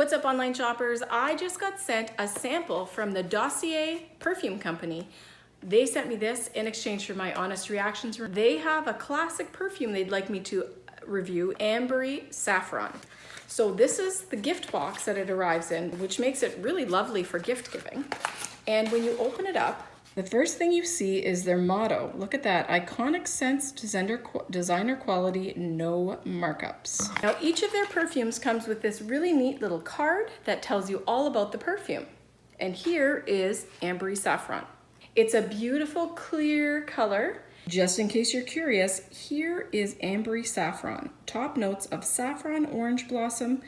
What's up, online shoppers? I just got sent a sample from the Dossier perfume company. They sent me this in exchange for my honest reactions. They have a classic perfume they'd like me to review, Ambery Saffron. So this is the gift box that it arrives in, which makes it really lovely for gift giving. And when you open it up, the first thing you see is their motto. Look at that, iconic scents, designer quality, no markups. Now each of their perfumes comes with this really neat little card that tells you all about the perfume. And here is Ambery Saffron. It's a beautiful clear color. Just in case you're curious, here is Ambery Saffron. Top notes of Saffron, Orange Blossom.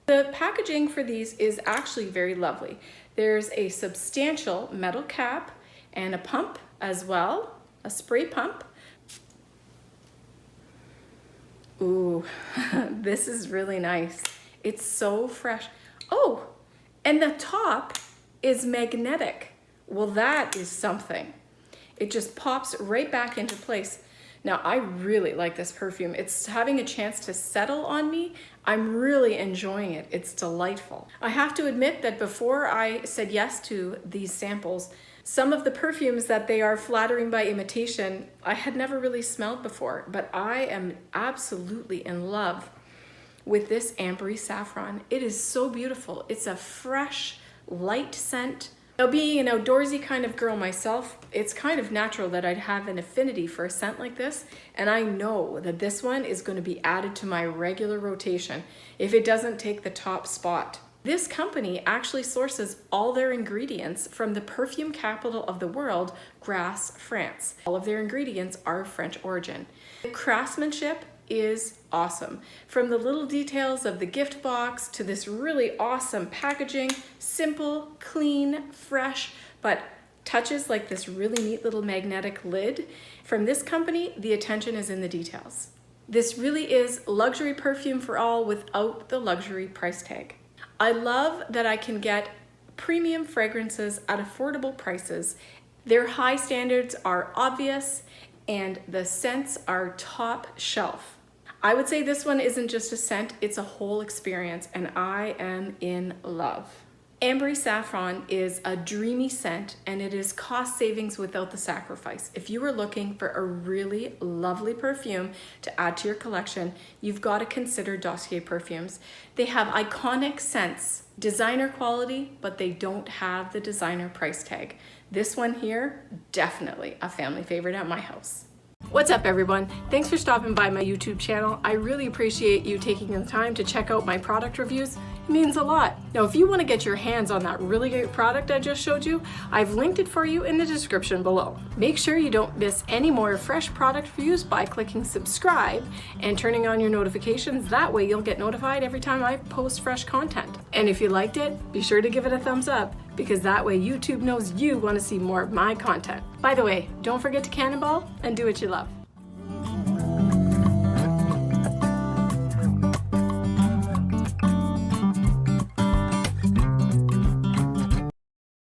The packaging for these is actually very lovely. There's a substantial metal cap and a pump as well, a spray pump. Ooh, this is really nice. It's so fresh. Oh, and the top is magnetic. Well, that is something. It just pops right back into place. Now, I really like this perfume. It's having a chance to settle on me. I'm really enjoying it. It's delightful. I have to admit that before I said yes to these samples, some of the perfumes that they are flattering by imitation, I had never really smelled before, but I am absolutely in love with this Ambery Saffron. It is so beautiful. It's a fresh, light scent. Now, being an outdoorsy kind of girl myself, it's kind of natural that I'd have an affinity for a scent like this, and I know that this one is going to be added to my regular rotation if it doesn't take the top spot. This company actually sources all their ingredients from the perfume capital of the world, Grasse, France. All of their ingredients are of French origin. The craftsmanship is awesome. From the little details of the gift box to this really awesome packaging, simple, clean, fresh, but touches like this really neat little magnetic lid. From this company, the attention is in the details. This really is luxury perfume for all without the luxury price tag. I love that I can get premium fragrances at affordable prices. Their high standards are obvious and the scents are top shelf. I would say this one isn't just a scent, it's a whole experience, and I am in love. Ambery Saffron is a dreamy scent, and it is cost savings without the sacrifice. If you are looking for a really lovely perfume to add to your collection, you've got to consider Dossier perfumes. They have iconic scents, designer quality, but they don't have the designer price tag. This one here, definitely a family favorite at my house. What's up, everyone? Thanks for stopping by my YouTube channel. I really appreciate you taking the time to check out my product reviews. It means a lot. Now, if you want to get your hands on that really great product I just showed you, I've linked it for you in the description below. Make sure you don't miss any more fresh product reviews by clicking subscribe and turning on your notifications. That way you'll get notified every time I post fresh content. And if you liked it, be sure to give it a thumbs up, because that way YouTube knows you want to see more of my content. By the way, don't forget to cannonball and do what you love.